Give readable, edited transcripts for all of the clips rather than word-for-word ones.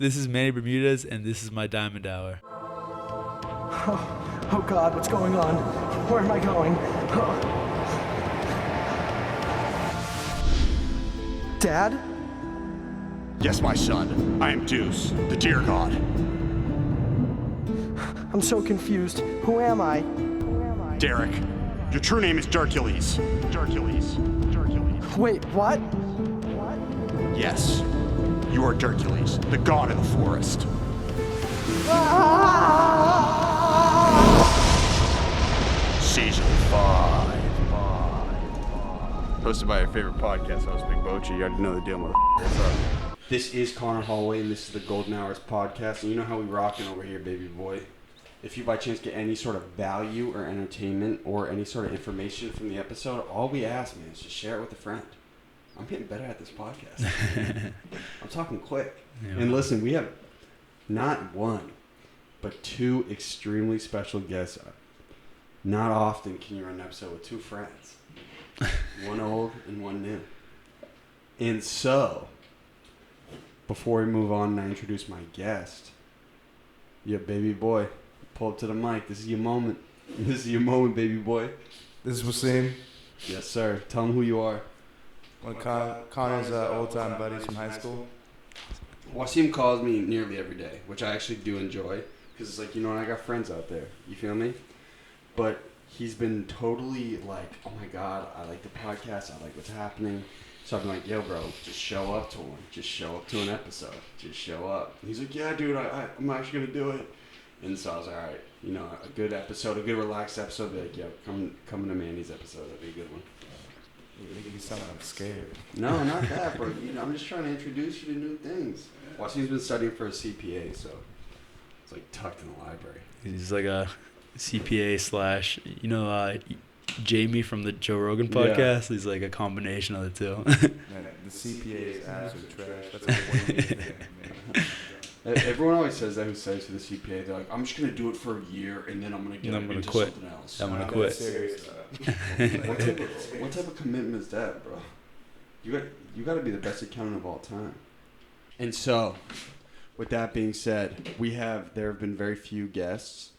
This is Manny Bermudez, and this is my Diamond Hour. Oh God, what's going on? Where am I going? Dad? Yes, my son. I am Deuce, the deer god. I'm so confused. Who am I? Derek. Your true name is Darkules. Darkules. Darkules. Wait, what? Yes. You are Darkules, the god of the forest. Season 5. Hosted by your favorite podcast host, Big Bochi. You already know the deal, motherfucker. What's up? This is Connor Holloway, and this is the Golden Hours podcast. And you know how we rocking over here, baby boy. If you by chance get any sort of value or entertainment or any sort of information from the episode, all we ask, man, is just share it with a friend. I'm getting better at this podcast. I'm talking quick. Yeah. And listen, we have not one, but two extremely special guests. Not often can you run an episode with two friends. One old and one new. And so, before we move on and I introduce my guest, yeah, baby boy, pull up to the mic. This is your moment. This is your moment, baby boy. This is Wasim. Yes, sir. Tell him who you are. One of Connor's old-time buddies from high school. Wasim calls me nearly every day, which I actually do enjoy. Because it's like, you know, I got friends out there. You feel me? But he's been totally like, oh my God, I like the podcast. I like what's happening. So I'm like, yo, bro, just show up to one. Just show up to an episode. Just show up. And he's like, yeah, dude, I'm actually going to do it. And so I was like, all right, you know, a good episode, a good relaxed episode. Be like, yo, come to Manny's episode. That'd be a good one. You sound like I'm scared. No, not that, bro. You know, I'm just trying to introduce you to new things. Wasim's been studying for a CPA, so it's like tucked in the library. He's like a CPA slash, you know, Jamie from the Joe Rogan podcast. Yeah. He's like a combination of the two. Man, the CPA is absolute trash. That's a thing, man. Everyone always says that who studies for the CPA. They're like, I'm just gonna do it for a year and then I'm gonna get into quit. Something else. I'm gonna quit. What type of commitment is that, bro? You got to be the best accountant of all time. And so, with that being said, there have been very few guests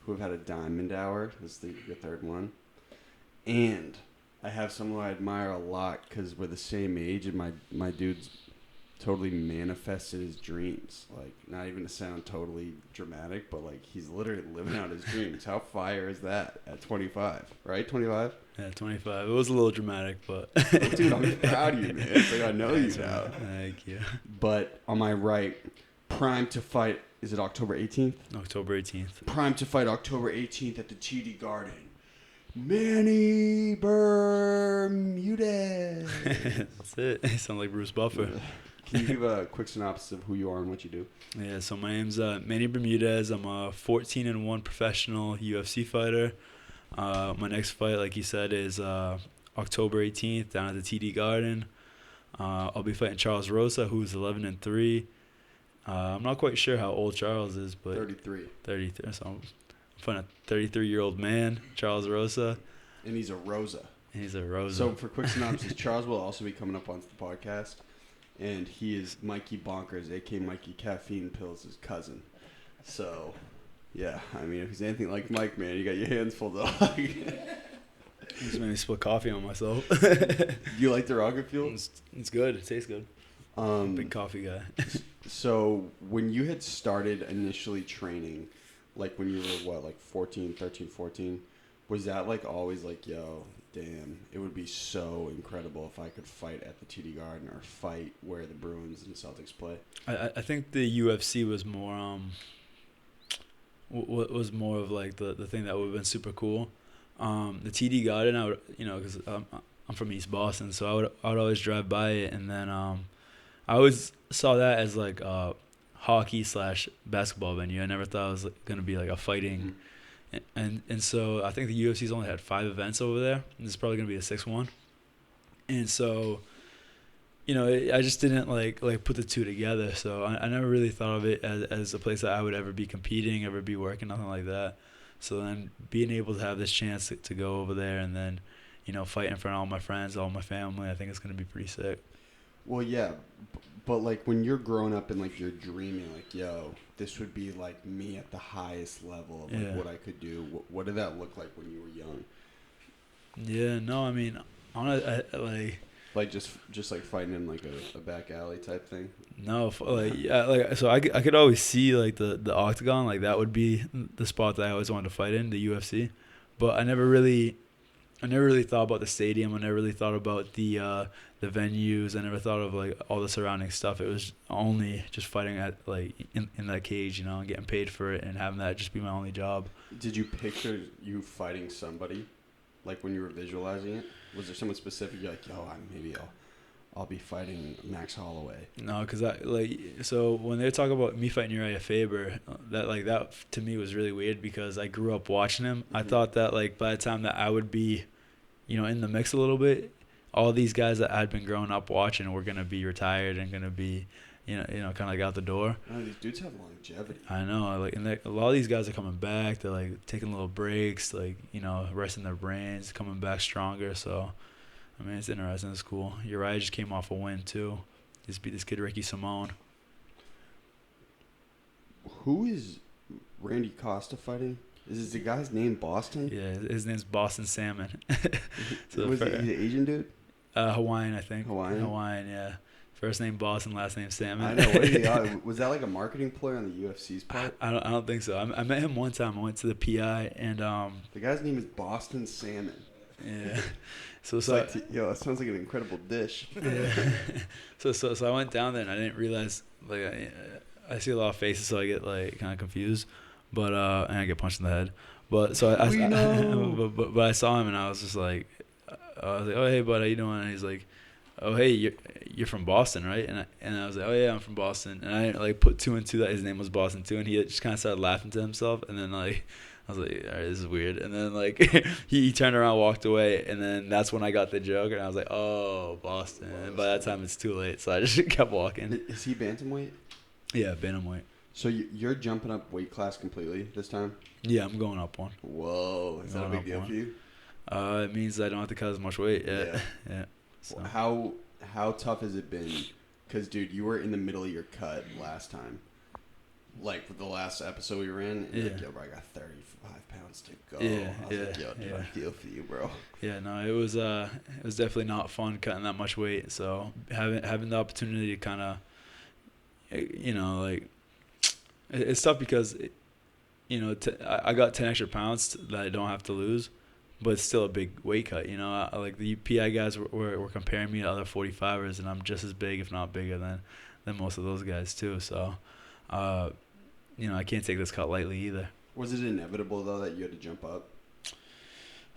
who have had a diamond hour. This is the third one, and I have someone I admire a lot because we're the same age, and my dude's totally manifested his dreams. Like, not even to sound totally dramatic, but like he's literally living out his dreams. How fire is that at 25? Right, 25? Yeah, 25. It was a little dramatic, but dude, I'm proud of you, man. It's like I know you now. Thank you. But on my right, prime to fight. Is it October 18th? October 18th. Prime to fight October 18th at the TD Garden. Manny Bermudez. That's it. You sound like Bruce Buffer. Can you give a quick synopsis of who you are and what you do? Yeah, so my name's Manny Bermudez. I'm a 14-1 professional UFC fighter. My next fight, like you said, is October 18th down at the TD Garden. I'll be fighting Charles Rosa, who's 11-3. I'm not quite sure how old Charles is, but 33. 33. So I'm fighting a 33-year-old man, Charles Rosa. And he's a Rosa. So for quick synopsis, Charles will also be coming up on the podcast. And he is Mikey Bonkers, a.k.a. Mikey Caffeine Pills' cousin. So, yeah, I mean, if he's anything like Mike, man, you got your hands full, though. Just made me split coffee on myself. You like the rocket fuel? It's good. It tastes good. Big coffee guy. So, when you had started initially training, like when you were, 13, 14, was that, always yo, damn, it would be so incredible if I could fight at the TD Garden or fight where the Bruins and Celtics play? I think the UFC was more was more of the thing that would have been super cool. The TD Garden, I would, because I'm from East Boston, so I would always drive by it, and then I always saw that as a hockey/basketball venue. I never thought it was gonna be a fighting. Mm-hmm. And so I think the UFC's only had 5 events over there. And this is probably going to be the 6th one. And so, I just didn't put the two together. So I never really thought of it as a place that I would ever be competing, ever be working, nothing like that. So then being able to have this chance to go over there and then, fight in front of all my friends, all my family, I think it's going to be pretty sick. Well, yeah. But like when you're growing up and like you're dreaming, like, yo, this would be like me at the highest level of like what I could do. What did that look like when you were young? Yeah, no, I mean, like just like fighting in like a back alley type thing. No, so I could always see like the octagon, like that would be the spot that I always wanted to fight in, the UFC, but I never really thought about the stadium. I never really thought about the venues. I never thought of like all the surrounding stuff. It was only just fighting at like in that cage, you know, and getting paid for it and having that just be my only job. Did you picture you fighting somebody, like when you were visualizing it? Was there someone specific you're like, yo, I'll be fighting Max Holloway? No, because so when they talk about me fighting Uriah Faber, that to me was really weird because I grew up watching him. I thought that like by the time that I would be, you know, in the mix a little bit, all these guys that I'd been growing up watching were gonna be retired and gonna be, you know, kind of like out the door. No, these dudes have longevity. I know, like, and a lot of these guys are coming back. They're like taking little breaks, like, you know, resting their brains, coming back stronger. So, I mean, it's interesting. It's cool. Uriah just came off a win too. Just beat this kid Ricky Simone. Who is Randy Costa fighting? Is the guy's name Boston? Yeah, his name's Boston Salmon. So he's an Asian dude? Hawaiian, I think. Hawaiian, yeah. First name Boston, last name Salmon. I know. Was that like a marketing ploy on the UFC's part? I don't think so. I met him one time. I went to the PI and the guy's name is Boston Salmon. Yeah. So that sounds like an incredible dish. Yeah. So I went down there and I didn't realize, like, I see a lot of faces, so I get like kind of confused, but and I get punched in the head. But so but I saw him and I was just like, oh hey bud, how you doing? And he's like, oh hey, you're from Boston, right? And I was like, oh yeah, I'm from Boston. And I like put two and two that his name was Boston too, and he just kind of started laughing to himself. And then like I was like, all right, this is weird. And then like he turned around, walked away, and then that's when I got the joke, and I was like, oh, Boston. And by that time it's too late, so I just kept walking. Is he bantamweight? Yeah, bantamweight. So you're jumping up weight class completely this time? Yeah, I'm going up one. Whoa, is that a big deal for you? It means I don't have to cut as much weight. Yeah. So. How tough has it been? Because, dude, you were in the middle of your cut last time. Like, with the last episode we ran, and like, yo, bro, I got 35 pounds to go. I was like, yo, dude, I feel for you, bro. Yeah, no, it was definitely not fun cutting that much weight. So having the opportunity to kind of, you know, like, it's tough because, you know, I got 10 extra pounds that I don't have to lose. But it's still a big weight cut, you know. Like the PI guys were comparing me to other 45ers, and I'm just as big, if not bigger, than most of those guys too. So, you know, I can't take this cut lightly either. Was it inevitable though that you had to jump up?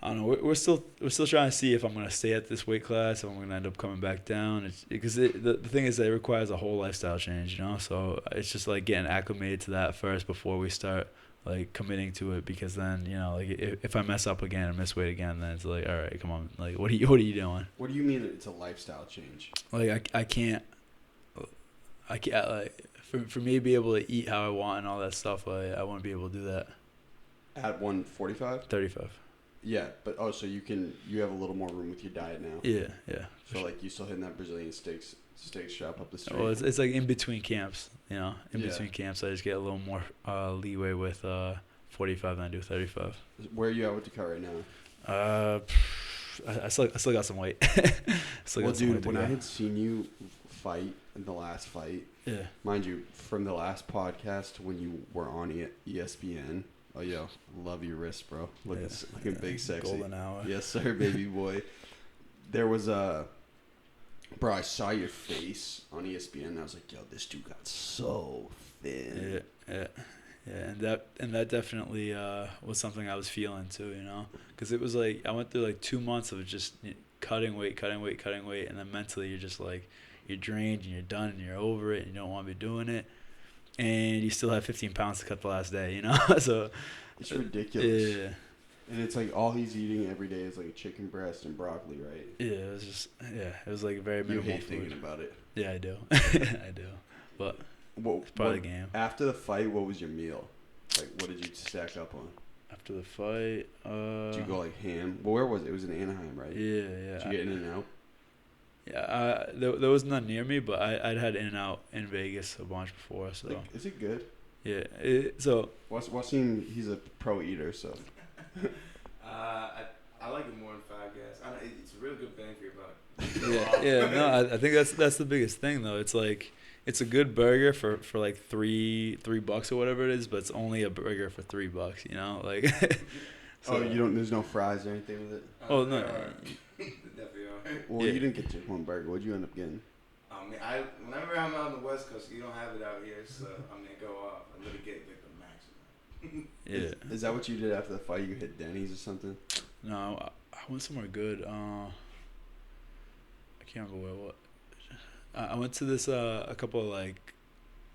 I don't know. We're still trying to see if I'm gonna stay at this weight class, if I'm gonna end up coming back down. Because the thing is that it requires a whole lifestyle change, you know. So it's just like getting acclimated to that first before we start like committing to it, because then, you know, like if I mess up again and miss weight again, then it's like, all right, come on, like what are you doing? What do you mean it's a lifestyle change? Like I can't like for me to be able to eat how I want and all that stuff, like I wouldn't be able to do that. At 145? 35. Yeah, but so you have a little more room with your diet now. Yeah. So like you still hitting that Brazilian steaks shop up the street. Well, it's like in between camps, you know. Between camps, I just get a little more leeway with 45 than I do 35. Where are you at with the cut right now? I still got some weight. Well, dude, when I had seen you fight in the last fight, mind you, from the last podcast to when you were on ESPN. Oh, yo, love your wrist, bro. Looking big, sexy. Golden hour. Yes, sir, baby boy. There was bro, I saw your face on ESPN, and I was like, yo, this dude got so thin. Yeah, and that definitely was something I was feeling too, you know, because it was like I went through like 2 months of just cutting weight, and then mentally you're just like you're drained and you're done and you're over it and you don't want to be doing it. And you still have 15 pounds to cut the last day, you know? So it's ridiculous. Yeah. And it's like all he's eating every day is like a chicken breast and broccoli, right? Yeah, it was like very minimal. You hate thinking about it. Yeah, I do. I do. But it's part of the game. After the fight, what was your meal? Like, what did you stack up on? After the fight, did you go like ham? Well, where was it? It was in Anaheim, right? Yeah. Did you get in and out? Yeah, there was none near me, but I'd had In-N-Out in Vegas a bunch before. So Like, is it good? yeah, What's him? He's a pro eater, so. I like it more than Five Guys. It's a really good bang for your buck. yeah. No, I think that's the biggest thing though. It's like it's a good burger for like $3 or whatever it is, but it's only a burger for $3. You know, like. So you don't. There's no fries or anything with it. Oh no. Definitely are. Well, Yeah. you didn't get just one burger. What'd you end up getting? Whenever I'm out on the West Coast, you don't have it out here, so I go off. I literally get like the maximum. Yeah. Is that what you did after the fight? You hit Denny's or something? No, I went somewhere good. I can't remember what. I went to this a couple of like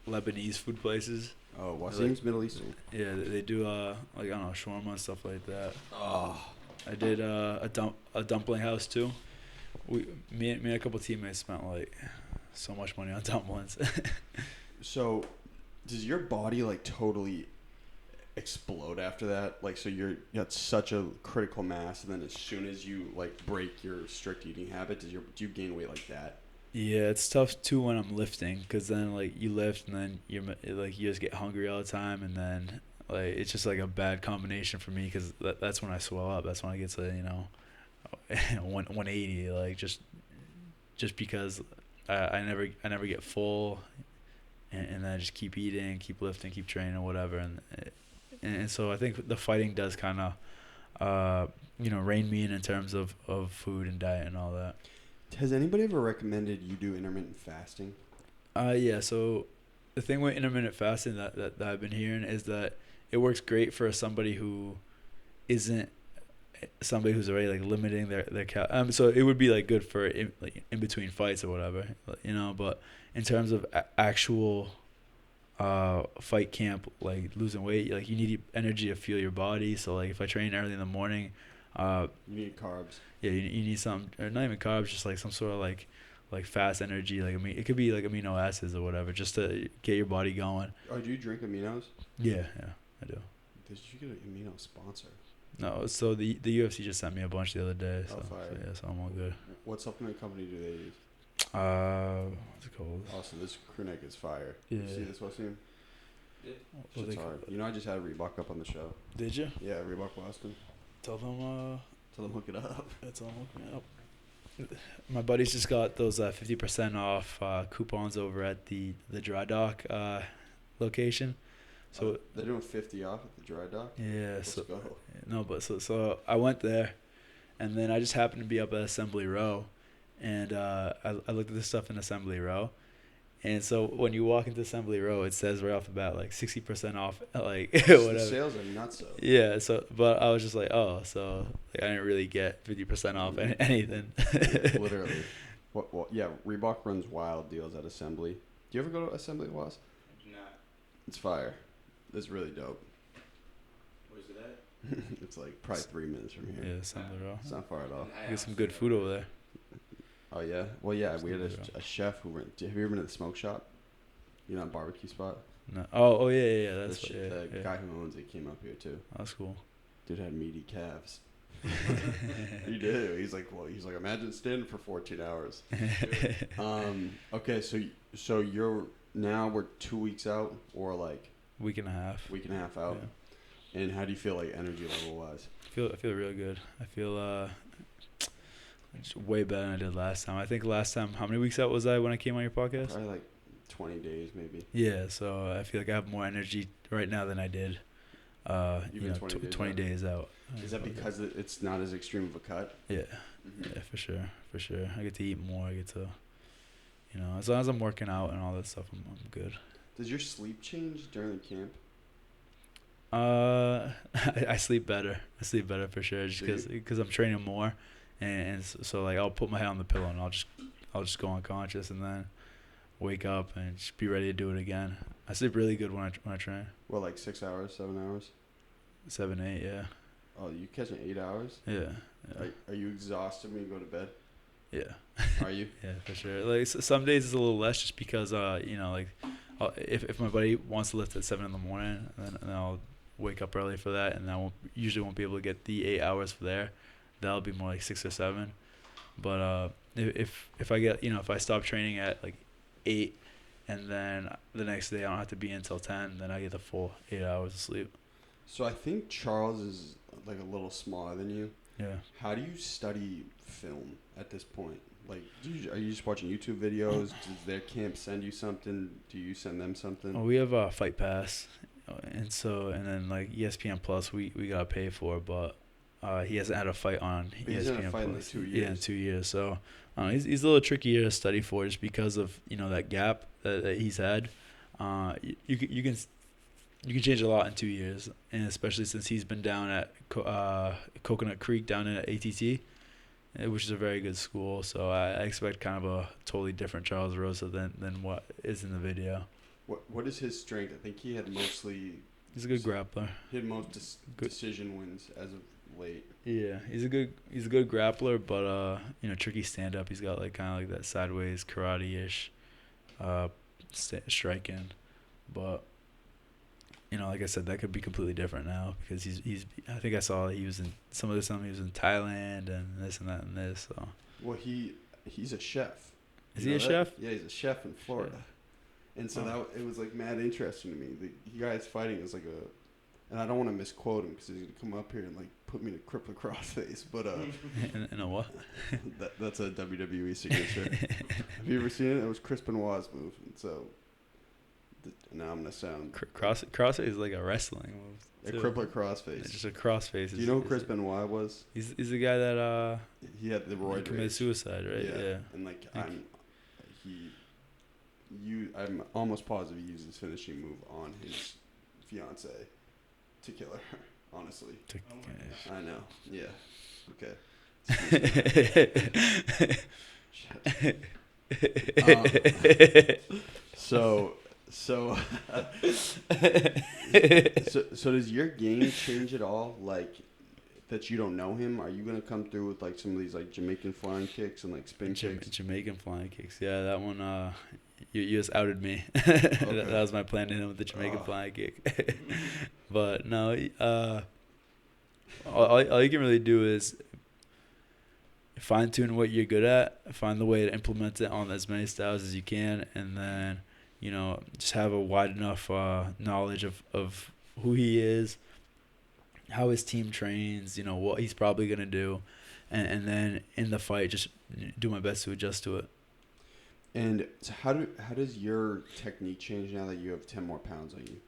Lebanese food places. Oh, Wasim's Wasim's Middle Eastern. Yeah, they do like I don't know, shawarma and stuff like that. Oh, I did a dumpling house too. Me and a couple teammates spent like so much money on dumplings. so does your body like totally explode after that? Like, so you got such a critical mass, and then as soon as you like break your strict eating habit, do you gain weight like that? Yeah, it's tough too when I'm lifting, because then like you lift and then you just get hungry all the time, and then like it's just like a bad combination for me, because that's when I swell up. That's when I get to 180, like just because I never get full, and then I just keep eating, keep lifting, keep training, or whatever, and so I think the fighting does kind of rein me in terms of food and diet and all that. Has anybody ever recommended you do intermittent fasting? Yeah, so the thing with intermittent fasting that I've been hearing is that it works great for somebody who isn't somebody who's already like limiting their so it would be like good for in between fights or whatever, but in terms of actual fight camp, like losing weight, like you need energy to fuel your body. So like if I train early in the morning, you need carbs. Yeah, you need some, or not even carbs, just like some sort of like fast energy. Like it could be like amino acids or whatever, just to get your body going. Oh, do you drink aminos? Yeah, I do. Did you get an amino sponsor? No, so the UFC just sent me a bunch the other day. So, so I'm all good. What supplement company do they use? What's it called? Also, this crew neck is fire. Yeah. You see this Wasim? Yeah. Shit's hard. I just had Reebok up on the show. Did you? Yeah, Reebok Boston. Tell them Hook it up. Tell them hook me up. My buddies just got those 50% off coupons over at the dry dock location. So they're doing 50 off at the dry dock. Yeah. Let's go. No, but so I went there, and then I just happened to be up at Assembly Row, and I looked at this stuff in Assembly Row, and so when you walk into Assembly Row, it says right off the bat like 60% off, like whatever. The sales are nuts though. Yeah. So, but I was just like, oh, so like, I didn't really get 50% off anything. Literally. Yeah, Reebok runs wild deals at Assembly. Do you ever go to Assembly, Was? No. It's fire. It's really dope. Where's it at? It's like probably 3 minutes from here. Yeah, Assembly Row. It's not far at all. Get some good food over there. Oh yeah. Well, yeah. We had a chef who went. Have you ever been to the smoke shop? You know, barbecue spot. No. Oh yeah. That's the guy who owns it came up here too. That's cool. Dude had meaty calves. He did. He's like, imagine standing for 14 hours. Okay, so you're now we're 2 weeks out, or like week and a half out. Yeah. And how do you feel like energy level wise? I feel real good. I feel just way better than I did last time. I think last time, how many weeks out was I when I came on your podcast? Probably like 20 days maybe. Yeah, so I feel like I have more energy right now than I did. 20 days out. Is that because it's not as extreme of a cut? Yeah, yeah, for sure. I get to eat more. I get to, as long as I'm working out and all that stuff, I'm good. Does your sleep change during the camp? I sleep better. I sleep better for sure, just because I'm training more, and so like I'll put my head on the pillow and I'll just go unconscious and then wake up and just be ready to do it again. I sleep really good when I train. Well, like 6 hours, 7 hours? 7, 8, yeah. Oh, you catching 8 hours? Yeah. Are you exhausted when you go to bed? Yeah. Are you? Yeah, for sure. Like some days it's a little less, just because like if my buddy wants to lift at 7 in the morning, and then I'll wake up early for that, and I usually won't be able to get the 8 hours for there. That'll be more like 6 or 7. But if I get, if I stop training at like 8, and then the next day I don't have to be in until 10, then I get the full 8 hours of sleep. So I think Charles is like a little smaller than you. Yeah. How do you study film at this point? Like, are you just watching YouTube videos? Does their camp send you something? Do you send them something? Well, we have a Fight Pass, and then like ESPN Plus, we gotta pay for, but he hasn't had a fight on But he's ESPN had a fight Plus. in like 2 years. Yeah, in 2 years. So he's a little trickier to study for just because of that gap that he's had. You can change a lot in 2 years, and especially since he's been down at Coconut Creek down in ATT, which is a very good school. So I expect kind of a totally different Charles Rosa than what is in the video. What is his strength? I think he had mostly. He's a good grappler. He had most decision wins as of late. Yeah, he's a good grappler, but tricky stand up. He's got like kind of like that sideways karate-ish striking, but like I said, that could be completely different now because he's. I think I saw he was in some of this time. He was in Thailand and this and that and this. So. Well, he's a chef. Is he a chef? Yeah, he's a chef in Florida, and so it was like mad interesting to me. The guy's fighting is like and I don't want to misquote him because he's gonna come up here and like put me in a crippler crossface. But in a what? that's a WWE signature. Have you ever seen it? It was Chris Benoit's move, and so. Now I'm gonna sound crossface is like a wrestling move. A crippler crossface. It's just a crossface. Do you know who Chris Benoit was? He's the guy that he had the roid committed suicide, right? Yeah. And like I'm almost positive he used his finishing move on his fiance to kill her. Honestly. I know. Yeah. Okay. So does your game change at all? Like that you don't know him? Are you gonna come through with like some of these like Jamaican flying kicks and like spin kicks? Jamaican flying kicks, yeah. That one, you just outed me. That was my plan to him with the Jamaican flying kick. But no, all you can really do is fine tune what you're good at, find the way to implement it on as many styles as you can, and then. Just have a wide enough knowledge of who he is, how his team trains, what he's probably going to do, and then in the fight, just do my best to adjust to it. And so how does your technique change now that you have 10 more pounds on you?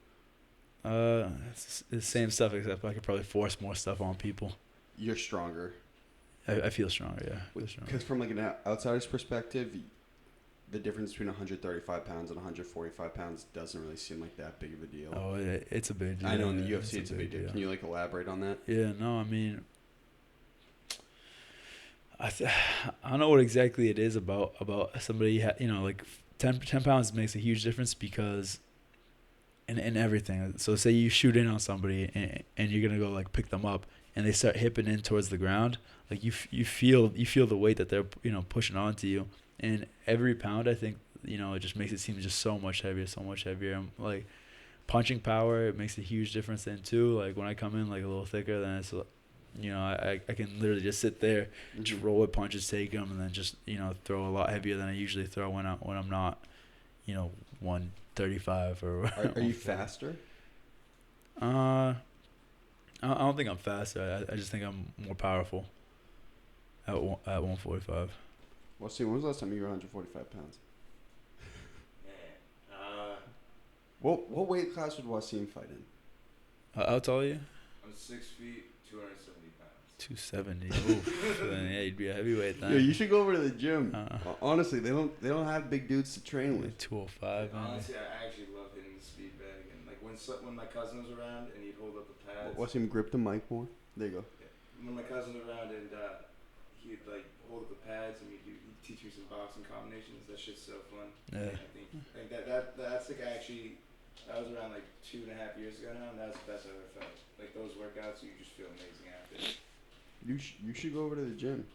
It's the same stuff, except I could probably force more stuff on people. You're stronger. I feel stronger, yeah. Because from like an outsider's perspective, the difference between 135 pounds and 145 pounds doesn't really seem like that big of a deal. Oh, it's a big deal. I know in the UFC it's a big deal. Can you like elaborate on that? Yeah, no, I mean, I don't know what exactly it is about somebody, like 10 pounds makes a huge difference because in everything. So say you shoot in on somebody and you're going to go like pick them up and they start hipping in towards the ground, like you feel the weight that they're, pushing onto you. And every pound, I think, it just makes it seem just so much heavier. Like, punching power, it makes a huge difference then, too. Like, when I come in, like, a little thicker, then it's, I can literally just sit there, just roll with punches, take them, and then just, throw a lot heavier than I usually throw when I'm not, 135 or... Are you faster? I don't think I'm faster. I just think I'm more powerful at 145. Well, see, when was the last time you were 145 pounds? Man, what weight class would Wasim fight in? How tall are you? I'm 6 feet, 270 pounds. 270. Oof. Then, yeah, you'd be a heavyweight then. Yeah, you should go over to the gym. Honestly, they don't have big dudes to train with. 205. Honestly, I actually love hitting the speed bag, and like when my cousin was around and he'd hold up the pads. Wasim, grip the mic more. There you go. Yeah. When my cousin was around and he'd like hold up the pads and he'd teach me some boxing combinations. That shit's so fun. Yeah. I think that's like that was around like 2.5 years ago now, and that was the best I ever felt. Like those workouts, you just feel amazing after. You should go over to the gym.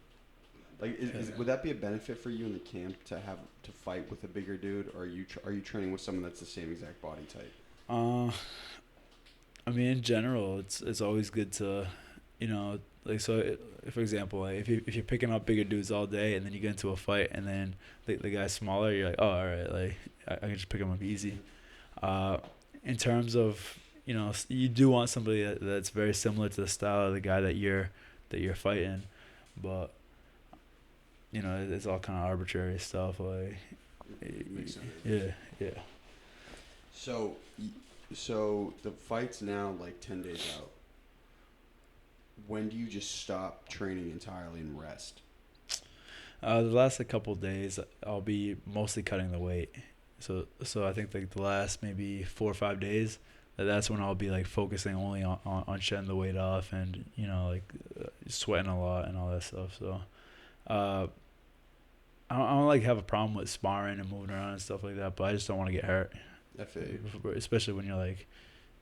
Like, would that be a benefit for you in the camp to fight with a bigger dude, or are you training with someone that's the same exact body type? I mean, in general, it's always good to you know, like, so for example, like if you're picking up bigger dudes all day and then you get into a fight and then the guy's smaller, you're like, oh, all right, like I can just pick him up easy. In terms of, you know, you do want somebody that's very similar to the style of the guy that you're fighting, but you know, it's all kind of arbitrary stuff. Like, Makes sense. Yeah. So the fight's now like 10 days out. When do you just stop training entirely and rest? The last couple of days, I'll be mostly cutting the weight. So I think like the last maybe 4 or 5 days, that's when I'll be like focusing only on shedding the weight off and, you know, like sweating a lot and all that stuff. So I don't like have a problem with sparring and moving around and stuff like that, but I just don't want to get hurt. I feel you. Especially when you're like,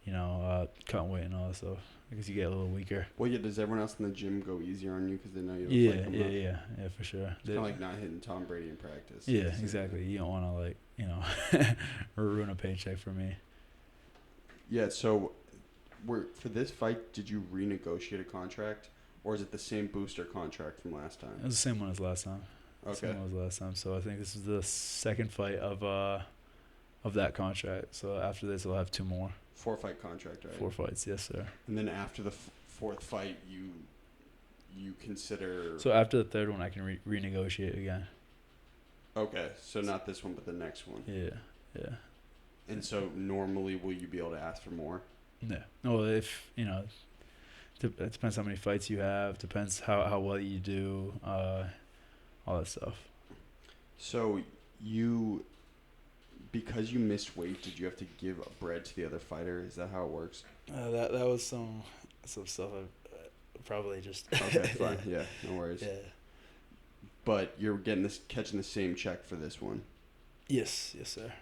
you know, cutting weight and all that stuff, because you get a little weaker. Well, yeah. Does everyone else in the gym go easier on you because they know you? Yeah, for sure. It's kind of like not hitting Tom Brady in practice. Yeah, exactly. You don't want to, like, you know, ruin a paycheck for me. Yeah. So, for this fight, did you renegotiate a contract, or is it the same booster contract from last time? It was the same one as last time. Okay. Same one as last time. So I think this is the second fight of that contract. So after this, I'll have 2 more. 4-fight contract, right? 4 fights, yes, sir. And then after the fourth fight, you consider. So after the third one, I can renegotiate again. Okay, so not this one, but the next one. Yeah. And so normally, will you be able to ask for more? Yeah. Well, if, you know, it depends how many fights you have. Depends how well you do. All that stuff. So because you missed weight, did you have to give bread to the other fighter? Is that how it works? That was some stuff I probably just. Okay, fine. Yeah, no worries. Yeah. But you're catching the same check for this one. Yes, sir.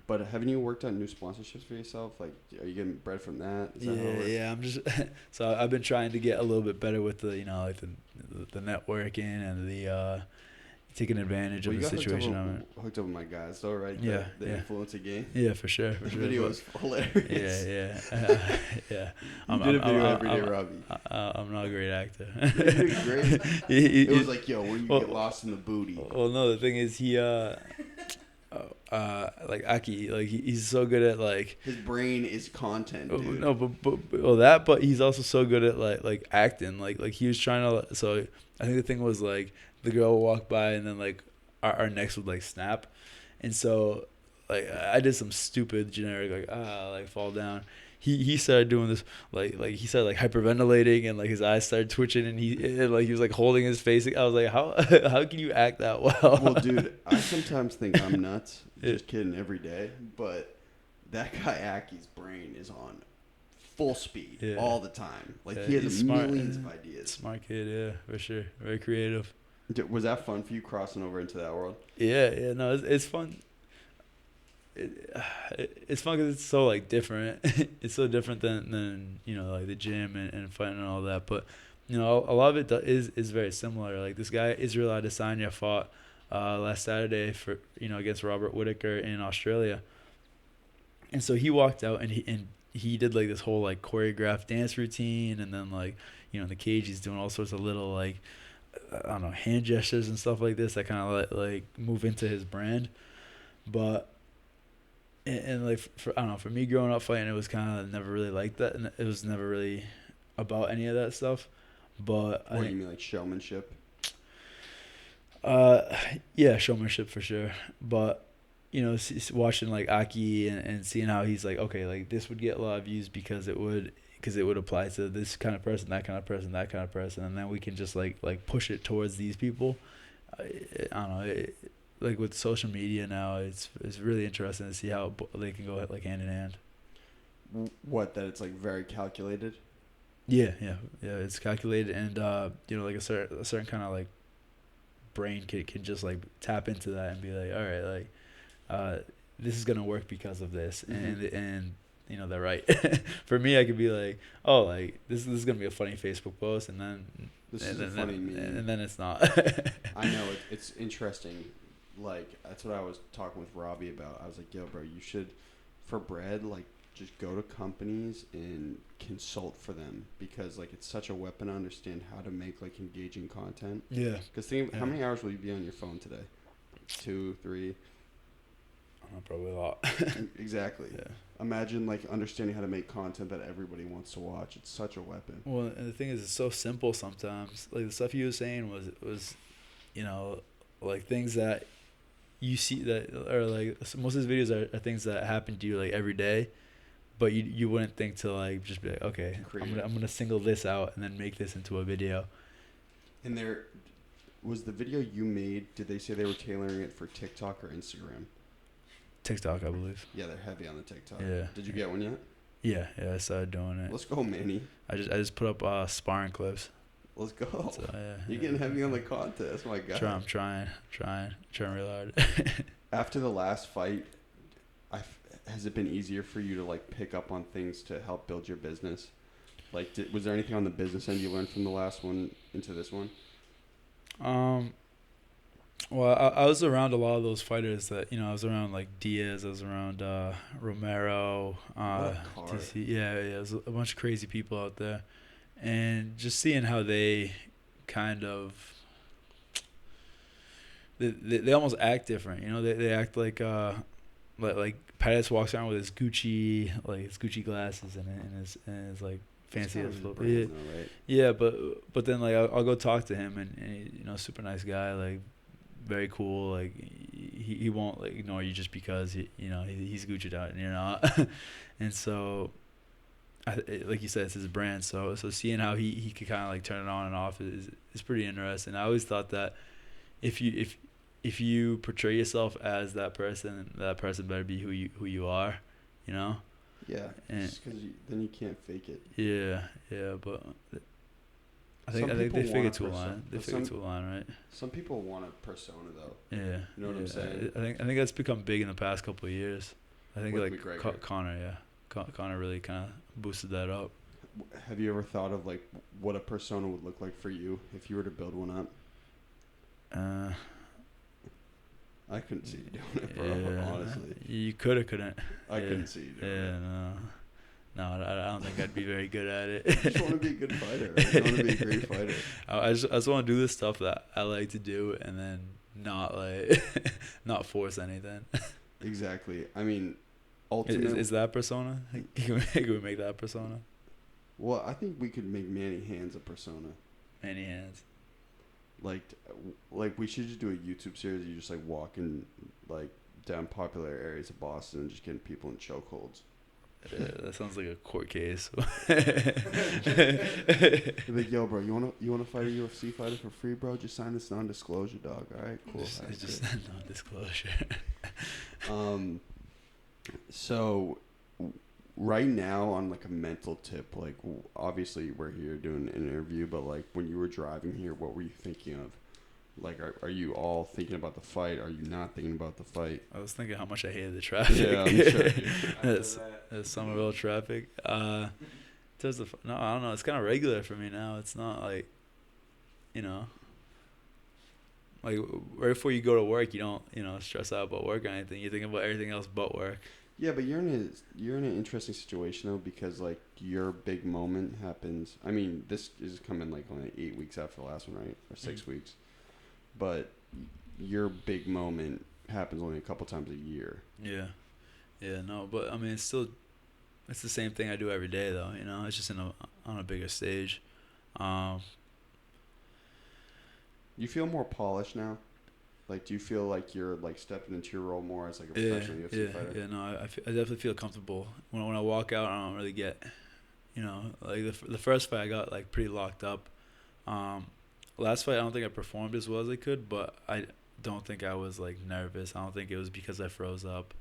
But haven't you worked on new sponsorships for yourself? Like, are you getting bread from that? Is that how it works? Yeah. I'm just so I've been trying to get a little bit better with the, you know, like the networking and the taking advantage of the situation I'm in. Hooked up with my guys, though, right? The influencer game. Yeah, for sure. The video was hilarious. Yeah. You did a video every day, Robbie. I'm not a great actor. You did great. It was like, yo, where you get lost in the booty. Well, no, the thing is, he like Aki, like he's so good at, like, his brain is content, dude. No, but he's also so good at like acting. Like he was trying to. So I think the thing was, like, the girl would walk by and then, like, our necks would, like, snap, and so, like, I did some stupid generic, like fall down. He started doing this, like he started, like, hyperventilating, and, like, his eyes started twitching, and he was, like, holding his face. I was like, how can you act that well? Well, dude, I sometimes think I'm nuts. Just kidding, every day. But that guy Aki's brain is on full speed all the time. Like, he has millions of ideas. Smart kid, yeah, for sure. Very creative. Was that fun for you, crossing over into that world? Yeah. No, it's fun. It's fun because it's so, like, different. It's so different than you know, like, the gym and fighting and all that. But, you know, a lot of it is very similar. Like, this guy Israel Adesanya fought last Saturday for, you know, against Robert Whittaker in Australia, and so he walked out and he did, like, this whole, like, choreographed dance routine, and then, like, you know, in the cage he's doing all sorts of little, like, I don't know, hand gestures and stuff like this that kind of like move into his brand. But and like, I don't know, for me growing up fighting, it was kind of never really like that, and it was never really about any of that stuff. But What do you mean, like showmanship? Yeah, showmanship for sure. But, you know, watching, like, Aki and seeing how he's like, okay, like, this would get a lot of views because it would apply to this kind of person, that kind of person, that kind of person, and then we can just like push it towards these people. I don't know. Like, with social media now, it's really interesting to see how they can go, like, hand in hand. What, that it's, like, very calculated? Yeah. It's calculated, and you know, like, a certain kind of, like, brain can just, like, tap into that and be like, all right, like, this is gonna work because of this, and you know, they're right. For me, I could be like, oh, like, this is gonna be a funny Facebook post, and then this is a funny meme, and then it's not. I know, it's interesting. Like, that's what I was talking with Robbie about. I was like, yo, bro, you should, for bread, like, just go to companies and consult for them, because like it's such a weapon to understand how to make like engaging content. Yeah. Because think, how many hours will you be on your phone today? 2, 3? I don't know, probably a lot. Exactly. Yeah. Imagine like understanding how to make content that everybody wants to watch. It's such a weapon. Well, and the thing is, it's so simple sometimes. Like the stuff you were saying was, you know, like things that you see that, or like most of his videos are things that happen to you like every day, but you wouldn't think to like just be like, okay, I'm gonna single this out and then make this into a video. And there was the video you made. Did they say they were tailoring it for TikTok or Instagram? TikTok, I believe. Yeah, they're heavy on the TikTok. Yeah. Did you get one yet? Yeah, I started doing it. Let's go, Manny. I just put up sparring clips. Let's go. So, yeah, You're getting heavy on the contest. My God. I'm trying real hard. After the last fight, has it been easier for you to like pick up on things to help build your business? Like, was there anything on the business end you learned from the last one into this one? Well, I was around a lot of those fighters that, you know, I was around like Diaz, I was around Romero, TC. Yeah, there's a bunch of crazy people out there. And just seeing how they kind of, they almost act different, you know, they act like Pettis walks around with his Gucci glasses and his like fancy ass flip. Yeah, right? Yeah, but then like I'll go talk to him and he, you know, super nice guy, like very cool, like he won't like ignore you just because he's Gucci'd out and you're not. And so like you said, it's his brand, so seeing how he could kind of like turn it on and off is pretty interesting. I always thought that if you portray yourself as that person better be who you are, you know. Yeah, because then you can't fake it. Yeah, but I think they figure to a line. They figure to a line, right? Some people want a persona though. Yeah, you know what I'm saying. I think that's become big in the past couple of years. I think With like McGregor. Connor, yeah, Connor really kind of boosted that up. Have you ever thought of like what a persona would look like for you if you were to build one up? I couldn't see you doing it, bro. Yeah, honestly, you couldn't. I couldn't see you doing it. Yeah, no, I don't think I'd be very good at it. I just want to be a good fighter. I want to be a great fighter. I just want to do the stuff that I like to do, and then not force anything. Exactly. I mean, ultimately, is that persona? Can we make that persona? Well, I think we could make Manny Hands a persona. Manny Hands. Like we should just do a YouTube series. You just like walking like down popular areas of Boston and just getting people in chokeholds. Yeah, that sounds like a court case. Like, yo, bro, you wanna fight a UFC fighter for free, bro? Just sign this non-disclosure, dog. All right, cool. Just non-disclosure. So right now, on like a mental tip, like obviously we're here doing an interview, but like when you were driving here, what were you thinking of? Like, are you all thinking about the fight? Are you not thinking about the fight? I was thinking how much I hated the traffic. Yeah, I'm sure. That's Somerville traffic. I don't know. It's kind of regular for me now. It's not like, you know, like right before you go to work, you don't, you know, stress out about work or anything. You think about everything else but work. Yeah, but you're in an interesting situation though, because like your big moment happens. I mean, this is coming like only 8 weeks after the last one, right? Or 6 weeks. But your big moment happens only a couple times a year. Yeah, no, but I mean, it's the same thing I do every day though. You know, it's just on a bigger stage. You feel more polished now? Like, do you feel like you're like stepping into your role more as like a professional UFC fighter? Yeah, no, I definitely feel comfortable when I walk out. I don't really get, you know, like the first fight I got like pretty locked up. Last fight I don't think I performed as well as I could, but I don't think I was like nervous. I don't think it was because I froze up.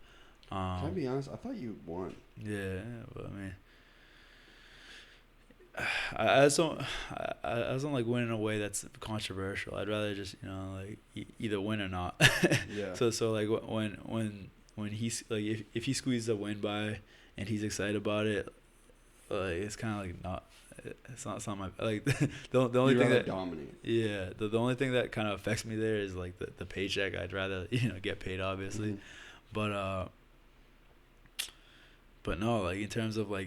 Can I be honest? I thought you won. Yeah, but I mean, I just don't like win in a way that's controversial. I'd rather just, you know, like either win or not. Yeah. So like when he's like if he squeezes a win by and he's excited about it, like it's kind of like not. It's not my like the only thing that dominate. Yeah, the only thing that kind of affects me there is like the paycheck. I'd rather, you know, get paid obviously, Mm-hmm. but no, like in terms of me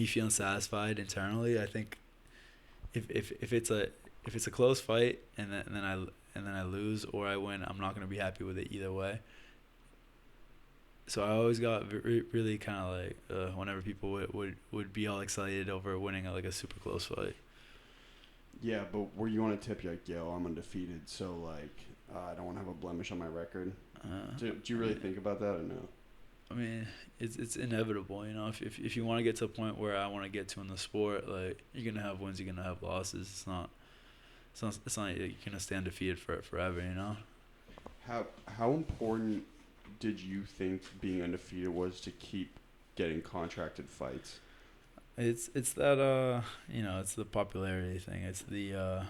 feeling satisfied internally, I think if it's a close fight and then I lose or I win, I'm not gonna be happy with it either way. So I always got really kind of like whenever people would be all excited over winning a super close fight. Yeah, but were you on a tip? You're like, yo, I'm undefeated, so like I don't want to have a blemish on my record. Do you really think about that or no? I mean, it's inevitable, you know. If you want to get to a point where I want to get to in the sport, like you're gonna have wins, you're gonna have losses. It's not you're gonna stay undefeated forever, you know. How important did you think being undefeated was to keep getting contracted fights? It's that you know, it's the popularity thing. It's the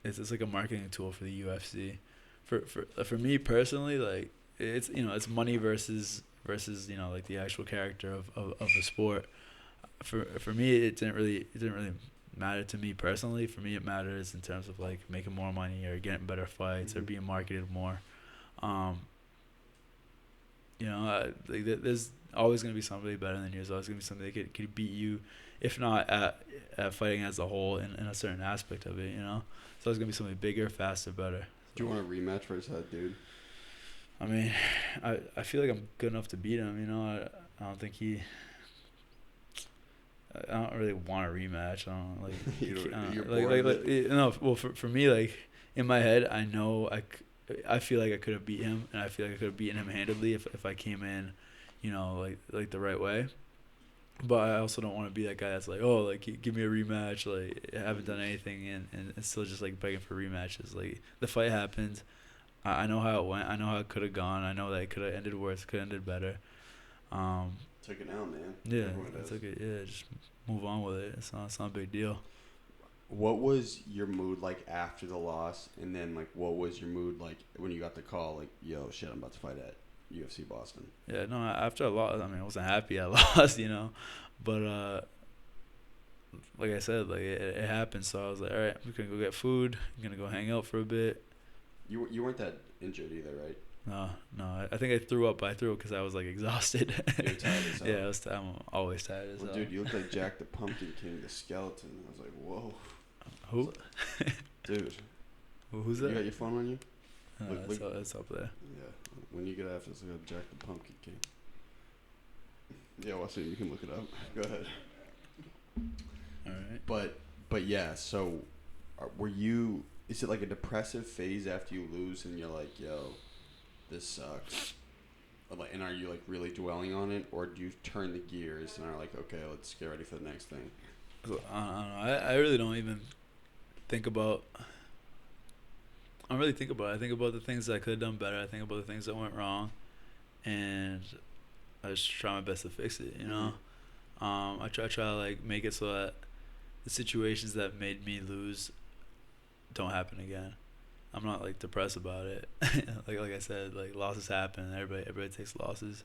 it's like a marketing tool for the UFC. For me personally, like it's, you know, it's money versus you know, like the actual character of the sport. For me, it didn't really matter to me personally. For me, it matters in terms of like making more money or getting better fights or being marketed more. You know, there's always gonna be somebody better than you. There's always gonna be somebody that could beat you, if not at fighting as a whole in a certain aspect of it. You know, so there's gonna be somebody bigger, faster, better. Do you want a rematch versus that dude? I mean, I feel like I'm good enough to beat him. You know, I don't think I don't really want a rematch. I don't like. No. Well, for me, like in my head, I know I feel like I could have beat him, and I feel like I could have beaten him handedly if I came in, you know, like the right way. But I also don't want to be that guy that's like, oh, like give me a rematch. Like I haven't done anything and still just like begging for rematches. Like the fight happened. I know how it went. I know how it could have gone. I know that it could have ended worse. Could have ended better. Took it out, man. Yeah, I took it. Yeah, just move on with it. It's not a big deal. What was your mood like after the loss, and then like what was your mood like when you got the call? Like, yo, shit, I'm about to fight at UFC Boston. Yeah, no. After I lost, I mean, I wasn't happy I lost, you know, but like I said, like it happened. So I was like, all right, we're gonna go get food. I'm gonna go hang out for a bit. You weren't that injured either, right? No. I think I threw up. I threw up because I was like exhausted. You're tired as hell. Yeah, I'm always tired as hell. Dude, you look like Jack the Pumpkin King, the skeleton. I was like, whoa. Who? Dude. Who's that? You got your phone on you? It's up there. Yeah. When you get after this, look up Jack the Pumpkin King. Yeah, well, so you can look it up. Go ahead. All right. But yeah, so were you... Is it like a depressive phase after you lose and you're like, yo, this sucks? And are you like really dwelling on it, or do you turn the gears and are like, okay, let's get ready for the next thing? I don't know. I really don't even think about. I don't really think about it. I think about the things that I could have done better. I think about the things that went wrong, and I just try my best to fix it. You know, I try to like make it so that the situations that made me lose don't happen again. I'm not like depressed about it. like I said, like losses happen. Everybody takes losses,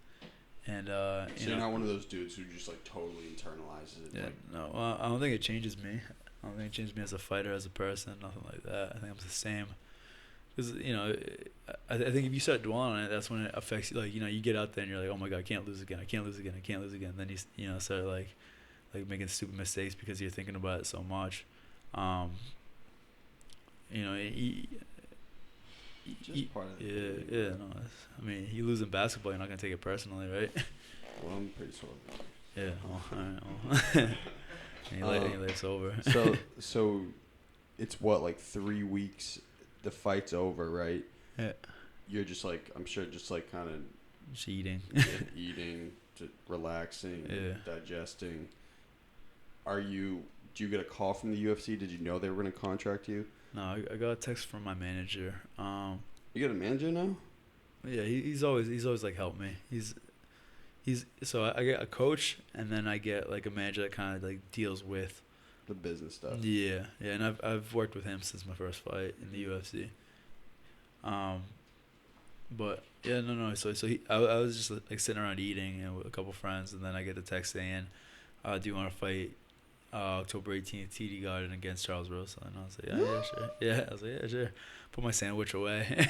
and so you're not one of those dudes who just like totally internalizes it. Yeah, like, no. Well, I don't think it changes me. I don't think it changes me as a fighter, as a person, nothing like that. I think I'm the same. Because you know, I think if you start dwelling on it, that's when it affects you. Like, you know, you get out there and you're like, oh my god, I can't lose again. I can't lose again. I can't lose again. And then you know, start like making stupid mistakes because you're thinking about it so much. You know, just part of it. Yeah. No, I mean, you lose in basketball, you're not gonna take it personally, right? Well, I'm pretty sore about it. Yeah. Well, all right. Well. Your life's over. So, it's what, like 3 weeks. The fight's over, right? Yeah. You're just like, I'm sure, just like kind of just eating, just relaxing, yeah, digesting. Do you get a call from the UFC? Did you know they were going to contract you? No, I got a text from my manager. You got a manager now? Yeah, he's always like helped me. So I get a coach, and then I get like a manager that kind of like deals with the business stuff. Yeah, and I've worked with him since my first fight in the UFC. But yeah, no. So I was just like sitting around eating, with a couple friends, and then I get a text saying, "Do you want to fight October 18th, TD Garden against Charles Rosa. And I was like, yeah, sure. Yeah, I was like, yeah, sure. Put my sandwich away.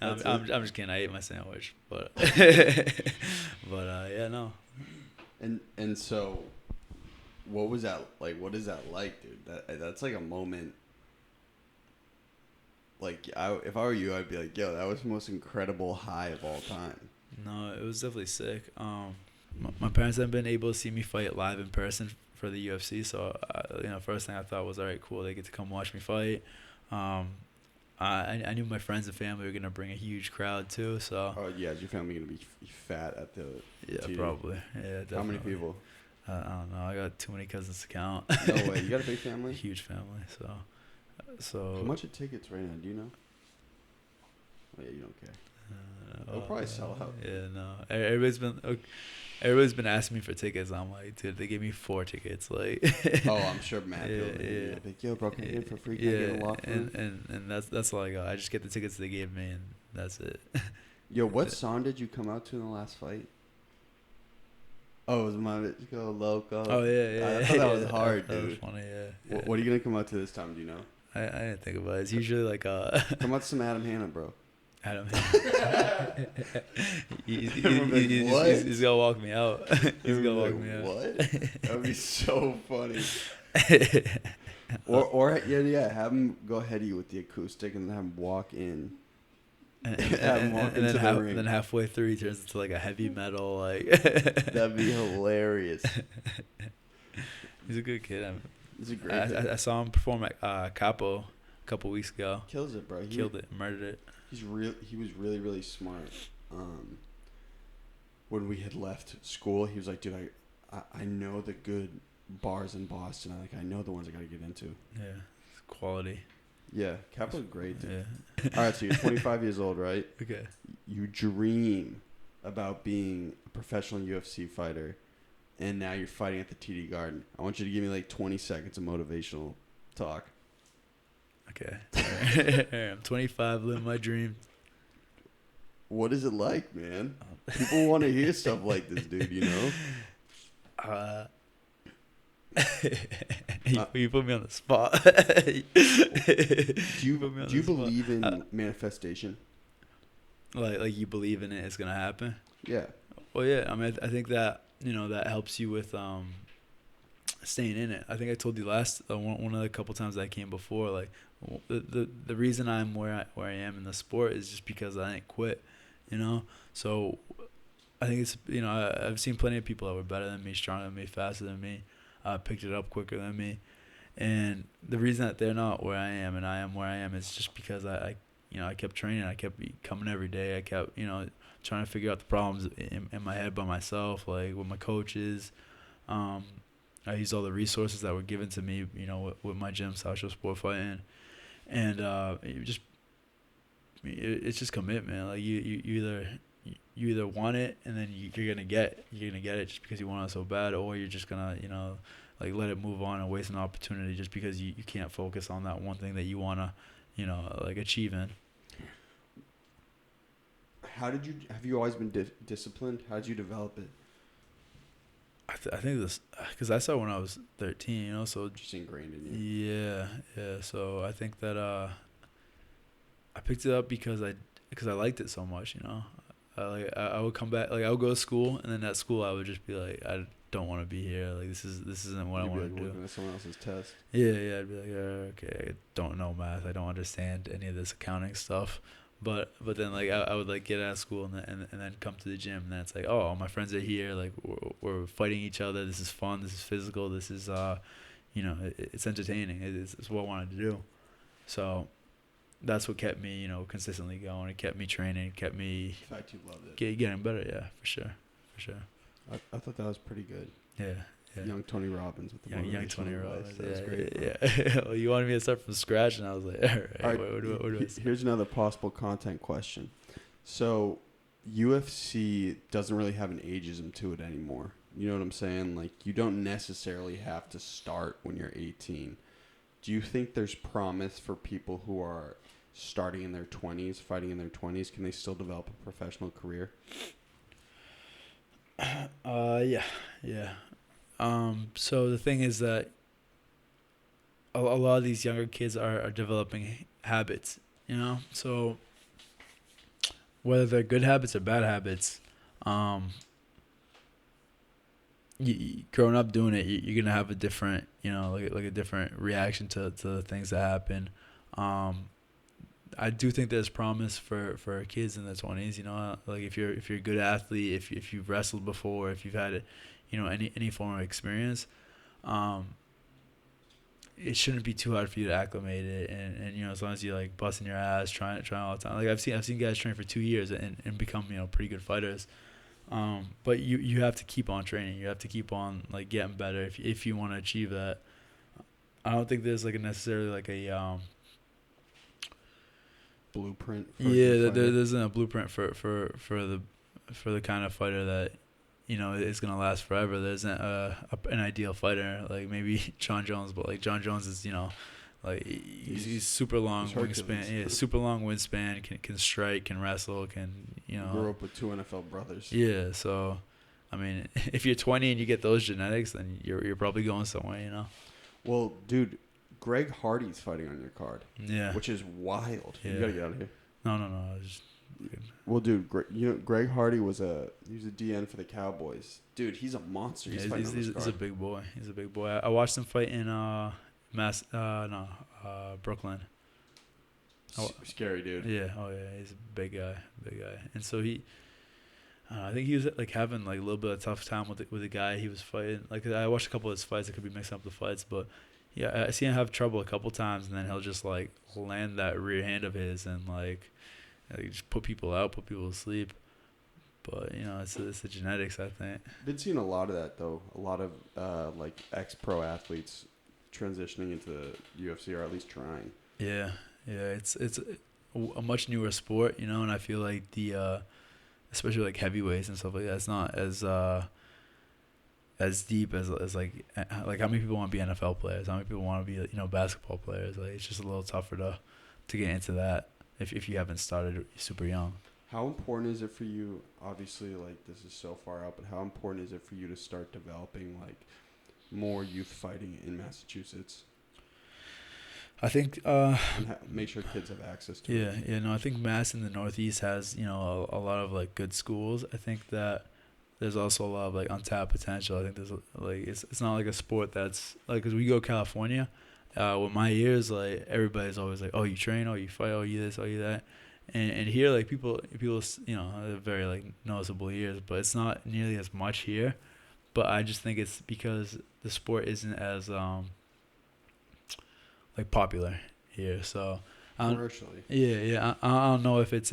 I'm just kidding. I ate my sandwich, but yeah, no. And so, what was that like? What is that like, dude? That's like a moment. Like, if I were you, I'd be like, yo, that was the most incredible high of all time. No, it was definitely sick. My parents haven't been able to see me fight live in person for the UFC, so first thing I thought was, all right, cool, they get to come watch me fight. I knew my friends and family were gonna bring a huge crowd too, so. Oh yeah, is your family gonna be fat at the? Yeah, TV? Probably. Yeah, definitely. How many people? I don't know. I got too many cousins to count. No way. You got a big family? Huge family. So. How much are tickets right now? Do you know? Oh, yeah, you don't care. They'll probably sell out. Yeah, no. Everybody's been asking me for tickets. I'm like, dude, they gave me 4 tickets. Like. Oh, I'm sure Matt. Yeah. Like, yo, bro, can you get it for free? Can I get a lock room? And that's all I got. I just get the tickets they gave me, and that's it. Yo, what song did you come out to in the last fight? Oh, it was My Bitch Go Loco. Oh yeah. I thought that was hard, dude. That was funny, yeah. What are you gonna come out to this time? Do you know? I didn't think about it. It's usually like come out to some Adam Hanna, bro. Adam Hanna. He's gonna walk me out. He's gonna walk me out. What? That would be so funny. Or have him go ahead of you with the acoustic and then have him walk in. And then halfway through he turns into like a heavy metal like. That'd be hilarious. He's a good kid. He's a great kid. I saw him perform at Capo a couple weeks ago. Kills it, bro. Killed it, murdered it. He was really, really smart. When we had left school, he was like, dude, I know the good bars in Boston. I know the ones I got to get into. Yeah, it's quality. Yeah, Capo's great, dude. Yeah. All right, so you're 25 years old, right? Okay. You dream about being a professional UFC fighter, and now you're fighting at the TD Garden. I want you to give me like 20 seconds of motivational talk. Okay. I'm 25, living my dream. What is it like, man? People want to hear stuff like this, dude, you know? You put me on the spot. Do you believe in manifestation? Like you believe in it, it's gonna happen? Yeah. Well, yeah. I mean, I think that that helps you with staying in it. I think I told you last one of the couple times I came before. Like the reason I'm where I am in the sport is just because I didn't quit. So I think it's I've seen plenty of people that were better than me, stronger than me, faster than me. Picked it up quicker than me, and the reason that they're not where I am and I am where I am is just because I kept training, I kept coming every day, I kept trying to figure out the problems in my head by myself, like with my coaches. I used all the resources that were given to me, with my gym, South Shore Sport Fighting, and it's just commitment. Like you either want it and then you're gonna get it just because you want it so bad, or you're just gonna like let it move on and waste an opportunity just because you can't focus on that one thing that you wanna like achieve in. Have you always been disciplined? How did you develop it? I think this because I started when I was 13, so just ingrained in you. Yeah. So I think that I picked it up because I liked it so much, I would come back, like I would go to school, and then at school I would just be like, I don't want to be here. Like this isn't what I want to do. Working at someone else's test. Yeah. I'd be like, okay, I don't know math. I don't understand any of this accounting stuff. But then like I would like get out of school and then come to the gym, and then it's like, oh, my friends are here. Like we're fighting each other. This is fun. This is physical. This is it's entertaining. It's what I wanted to do. So. That's what kept me, consistently going. It kept me training. Kept me. In fact, you loved it. Getting better, yeah, for sure. I thought that was pretty good. Yeah. Young Tony Robbins with the young Tony Robbins. That was great. Yeah. Well, you wanted me to start from scratch, and I was like, all right. What do I say? Here's another possible content question. So, UFC doesn't really have an ageism to it anymore. You know what I'm saying? Like, you don't necessarily have to start when you're 18. Do you think there's promise for people who are starting in their 20s, fighting in their 20s? Can they still develop a professional career? Yeah. So the thing is that a lot of these younger kids are developing habits, you know? So whether they're good habits or bad habits, growing up doing it, you're going to have a different, you know, like a different reaction to the things that happen. I do think there's promise for kids in their 20s, you know, like if you're a good athlete, if you've wrestled before, if you've had, you know, any form of experience, it shouldn't be too hard for you to acclimate it, and you know, as long as you like busting your ass, trying all the time. Like I've seen guys train for 2 years and become, you know, pretty good fighters. But you have to keep on training. You have to keep on like getting better if you want to achieve that. I don't think there's like a necessarily like a blueprint. There isn't a blueprint for the kind of fighter that, you know, is gonna last forever. There isn't an ideal fighter like maybe John Jones, but like John Jones is, you know, like he's super long wingspan. Yeah, super long wingspan. Can strike, can wrestle, can, you know. Grew up with 2 NFL brothers. Yeah, so I mean, if you're 20 and you get those genetics, then you're probably going somewhere, you know. Well, dude, Greg Hardy's fighting on your card. Yeah. Which is wild. Yeah. You gotta get out of here. No. Well, dude, you know, Greg Hardy was a DN for the Cowboys. Dude, he's a monster. He's fighting on this card. He's a big boy. He's a big boy. I watched him fight in Brooklyn. Scary dude. Yeah. Oh yeah. He's a big guy. And so I think he was like having like a little bit of a tough time with the guy he was fighting. Like I watched a couple of his fights. I could be mixing up the fights, but yeah, I see him have trouble a couple times, and then he'll just like land that rear hand of his and like just put people out, put people to sleep. But you know, it's the genetics, I think. Been seeing a lot of that though. A lot of like ex-pro athletes transitioning into the UFC, or at least trying. Yeah. It's a much newer sport, you know, and I feel like the especially like heavyweights and stuff like that, it's not as deep as like how many people want to be NFL players, how many people want to be, you know, basketball players. Like it's just a little tougher to get into that if you haven't started super young. How important is it for you, obviously, like this is so far out, but how important is it for you to start developing like more youth fighting in Massachusetts? I think make sure kids have access to it. Yeah, no, I think Mass in the Northeast has, you know, a lot of like good schools. I think that there's also a lot of like untapped potential. I think there's like it's not like a sport that's like, because we go California, with my years, like everybody's always like, oh, you train, oh, you fight, oh, you this, oh, you that, and here like people, you know, they're very like noticeable years, but it's not nearly as much here. But I just think it's because the sport isn't as like popular here, so commercially. Yeah. I don't know if it's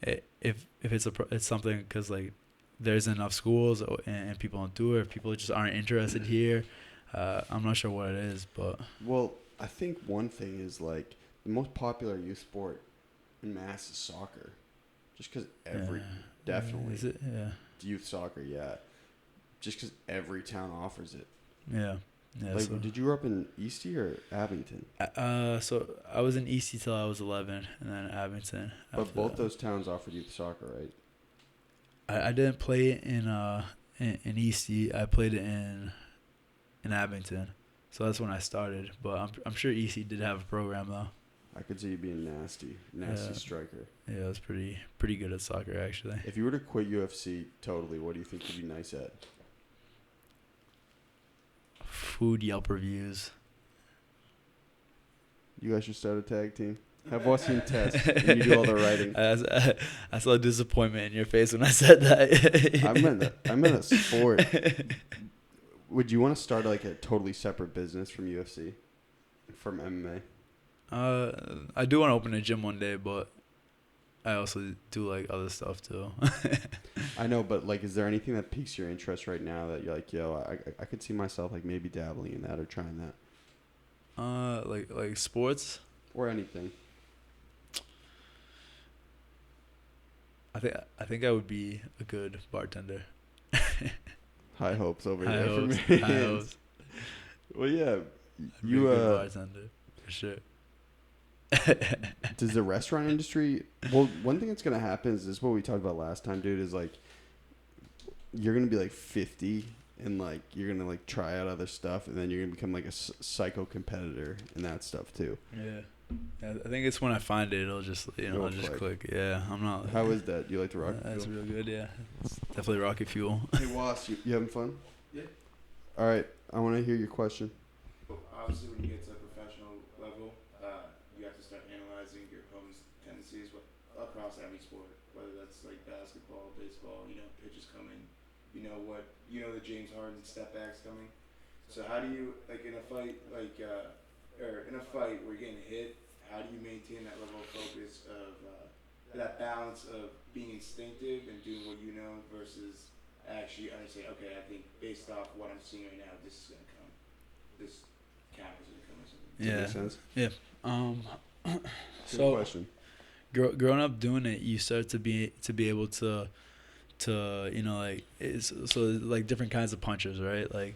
it's something because like there's enough schools and people don't do it. If people just aren't interested here, I'm not sure what it is, but well, I think one thing is like the most popular youth sport in Mass is soccer, just because definitely is it youth soccer, just because every town offers it. Yeah. Like, so, did you grow up in Eastie or Abington? So I was in Eastie till I was 11, and then Abington. But both those towns offered youth soccer, right? I didn't play it in Eastie. I played it in Abington, so that's when I started. But I'm sure Eastie did have a program though. I could see you being nasty striker. Yeah, I was pretty good at soccer actually. If you were to quit UFC totally, what do you think you'd be nice at? Food Yelp reviews. You guys should start a tag team. Have Wasim test, and you do all the writing. I saw disappointment in your face when I said that. I meant a sport. Would you want to start like a totally separate business from UFC, from MMA? I do want to open a gym one day, but I also do like other stuff too. I know, but like, is there anything that piques your interest right now that you're like, yo, I could see myself like maybe dabbling in that or trying that? Like sports or anything. I think I would be a good bartender. High hopes over High here hopes, for me. high hopes. Well, yeah, you a good bartender for sure. Does the restaurant industry? Well, one thing that's gonna happen is this: what we talked about last time, dude. Is like you're gonna be like 50 and like you're gonna like try out other stuff, and then you're gonna become like a psycho competitor in that stuff too. Yeah. I think it's when I find it, it'll just it'll just click. Yeah, I'm not. How is that? You like the rocket fuel? That's real good. Yeah, it's definitely rocket fuel. Hey, Was, you having fun? Yeah. All right, I want to hear your question. Obviously, when you get to a professional level, you have to start analyzing your opponent's tendencies across every sport, whether that's like basketball, baseball. Pitches coming. The James Harden step backs coming. So how do you, like in a fight, or in a fight where you're getting hit, how do you maintain that level of focus of that balance of being instinctive and doing what you know versus actually understanding, okay, I think based off what I'm seeing right now, this is going to come. This camera's going to come or something. Does that make sense? Yeah. Good So question. growing up doing it, you start to be able to like different kinds of punches, right? Like,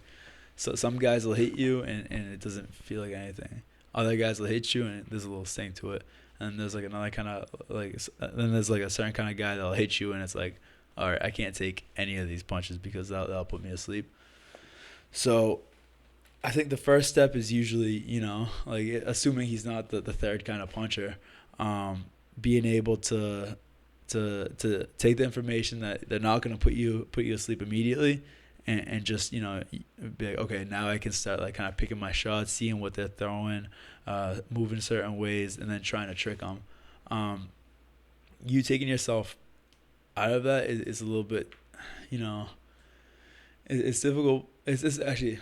so some guys will hit you and it doesn't feel like anything. Other guys will hit you and there's a little sting to it. And there's like another kind of then there's like a certain kind of guy that'll hit you and it's like, all right, I can't take any of these punches because that'll put me asleep. So I think the first step is usually, like assuming he's not the third kind of puncher, being able to take the information that they're not going to put you asleep immediately, and just be like, okay, now I can start like kind of picking my shots, seeing what they're throwing, moving certain ways, and then trying to trick them. You taking yourself out of that is a little bit, it's difficult. It's actually,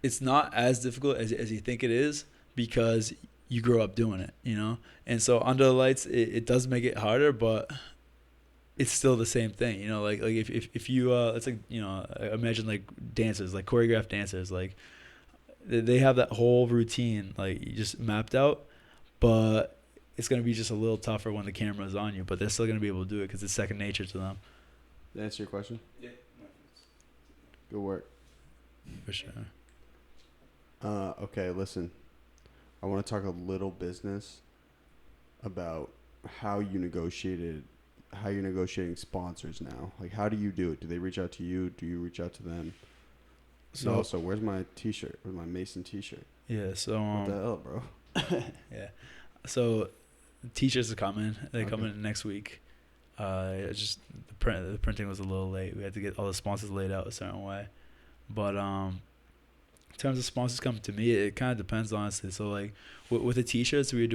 it's not as difficult as you think it is because you grow up doing it, and so under the lights it does make it harder, but it's still the same thing, like if you it's like, imagine like dancers, like choreographed dancers, like they have that whole routine like you just mapped out, but it's going to be just a little tougher when the camera is on you, but they're still going to be able to do it because it's second nature to them. Did that answer your question? Yeah. Good work. For sure. Okay, listen. I want to talk a little business about how you're negotiating sponsors now. Like, how do you do it? Do they reach out to you? Do you reach out to them? So also, where's my T-shirt? Where's my Mason T-shirt? Yeah. So what the hell, bro? yeah. So the T-shirts are coming. They come in next week. Just the printing was a little late. We had to get all the sponsors laid out a certain way, but in terms of sponsors coming to me, it kind of depends, honestly. So like with the T-shirts it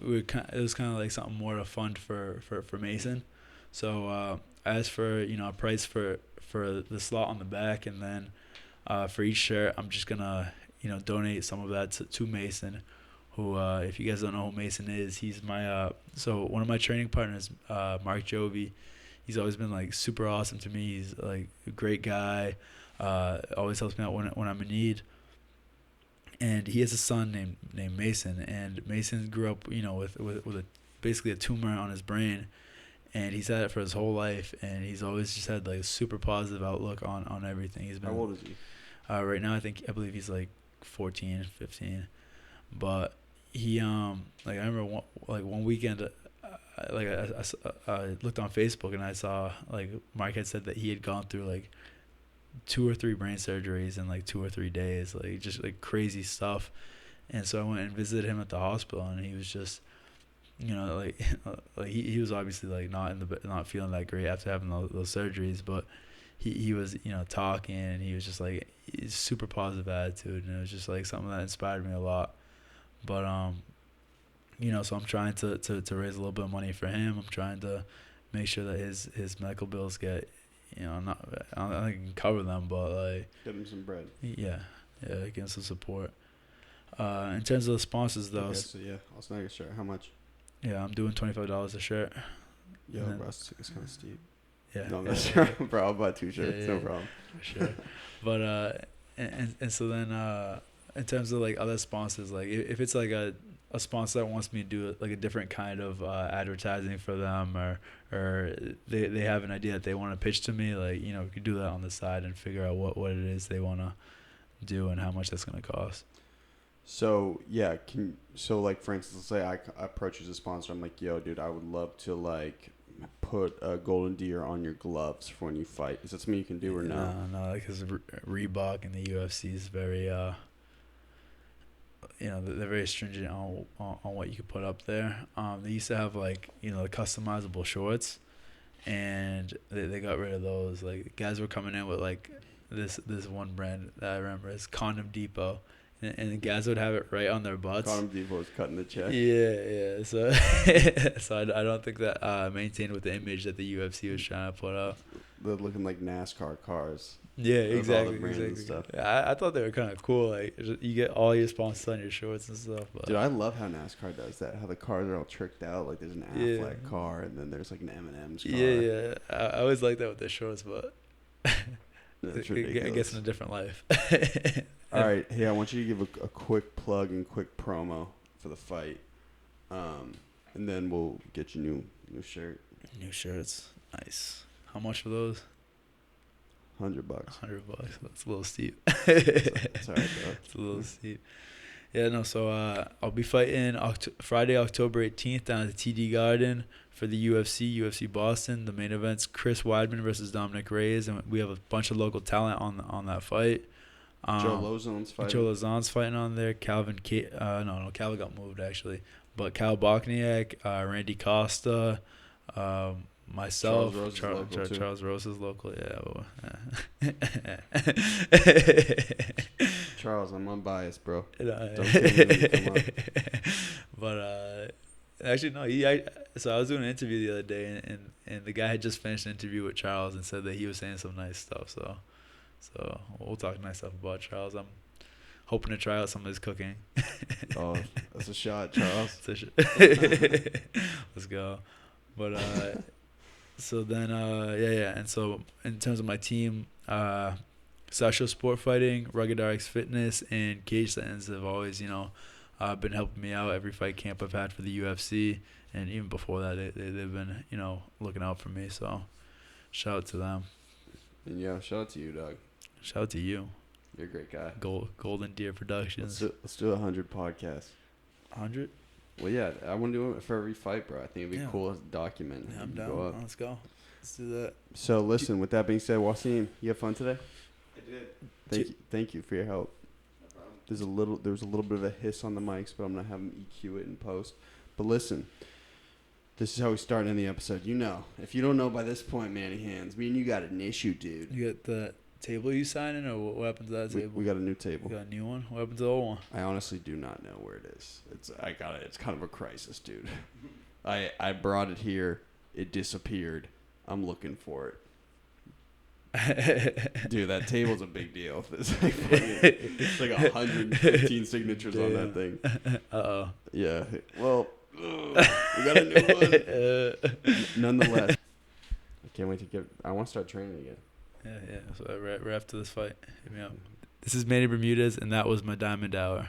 was kind of like something more of a fund for Mason. So as for a price for the slot on the back, and then for each shirt I'm just gonna donate some of that to Mason, who if you guys don't know who Mason is, he's my so one of my training partners, Mark Jovi. He's always been like super awesome to me. He's like a great guy, always helps me out when I'm in need. And he has a son named Mason, and Mason grew up with basically a tumor on his brain, and he's had it for his whole life, and he's always just had like a super positive outlook on everything. He's been, how old is he? Right now I believe he's like 14, 15, but he like I remember one weekend I looked on Facebook and I saw like Mark had said that he had gone through like 2 or 3 brain surgeries in like 2 or 3 days, like just like crazy stuff. And so I went and visited him at the hospital, and he was just like he was obviously like not feeling that great after having those surgeries, but he was talking, and he was just like super positive attitude, and it was just like something that inspired me a lot. But so I'm trying to raise a little bit of money for him. I'm trying to make sure that his medical bills get, I don't think I can cover them, but like Give him some bread. Yeah, give him some support. In terms of the sponsors though, okay, so yeah, I'll snag a shirt. How much? Yeah, I'm doing $25 a shirt. Yo, bro, it's kind of steep. Yeah. No, that's sure, bro. I'll buy 2 shirts. No problem. For sure. But and so then in terms of like other sponsors, like if it's like a sponsor that wants me to do like a different kind of advertising for them, or they have an idea that they want to pitch to me, like we could do that on the side and figure out what it is they want to do and how much that's going to cost. So like for instance, let's say I approach you as a sponsor. I'm like, yo, dude, I would love to like put a golden deer on your gloves for when you fight? Is that something you can do or no? No, because Reebok and the UFC is very, they're very stringent on what you can put up there. They used to have the customizable shorts, and they got rid of those. Like guys were coming in with this one brand that I remember is Condom Depot. And the guys would have it right on their butts. Condom Depot is cutting the check. Yeah. So, so I don't think that maintained with the image that the UFC was trying to put out. They're looking like NASCAR cars. Yeah, With all the exactly. brands and stuff. I thought they were kind of cool. Like you get all your sponsors on your shorts and stuff. But. Dude, I love how NASCAR does that. How the cars are all tricked out. Like there's an Affleck car, and then there's like an M&M's car. Yeah. I always like that with their shorts, but That's I ridiculous. guess in a different life. All right, hey, I want you to give a quick plug and quick promo for the fight, and then we'll get you new shirt. New shirts, nice. How much for those? $100. $100. That's a little steep. It's all right, bro. It's a little steep. Yeah, no. So I'll be fighting Friday, October 18th down at the TD Garden for the UFC Boston. The main event's Chris Weidman versus Dominic Reyes, and we have a bunch of local talent on that fight. Joe Lozon's fighting. Joe Lozon's fighting on there. Calvin Calvin got moved actually, but Cal Bokniak, Randy Costa, myself, Charles Rosa's local. Yeah. Charles, I'm unbiased, bro. Don't kill me when you come up. But actually no, so I was doing an interview the other day, and the guy had just finished an interview with Charles and said that he was saying some nice stuff. So we'll talk nice stuff about Charles. I'm hoping to try out some of his cooking. Oh, that's a shot, Charles. Let's go. But so then and so in terms of my team, South Shore Sport Fighting, Rugged RX Fitness, and Cage Sentence have always been helping me out every fight camp I've had for the UFC, and even before that they've been looking out for me. So shout out to them. And yeah, shout out to you, Doug. Shout out to you. You're a great guy. Golden Deer Productions. Let's do 100 podcasts. 100? Well, yeah, I want to do it for every fight, bro. I think it'd be cool to document. Yeah, I'm down. Let's go. Let's do that. So listen, with that being said, Wasim, you have fun today? I did. Thank you for your help. No problem. There was a little bit of a hiss on the mics, but I'm gonna have them EQ it in post. But listen, this is how we start in the episode. If you don't know by this point, Manny Hands, me and you got an issue, dude. You got the table you signing, or what happened to that table? We got a new table. You got a new one? What happened to the old one? I honestly do not know where it is. It's kind of a crisis, dude. I brought it here. It disappeared. I'm looking for it. Dude, that table's a big deal. It's like 115 signatures on that thing. Uh-oh. Yeah. Well, we got a new one. Nonetheless, I can't wait to I want to start training again. Yeah. So right after this fight, hit me up. This is Manny Bermudez, and that was my Diamond Hour.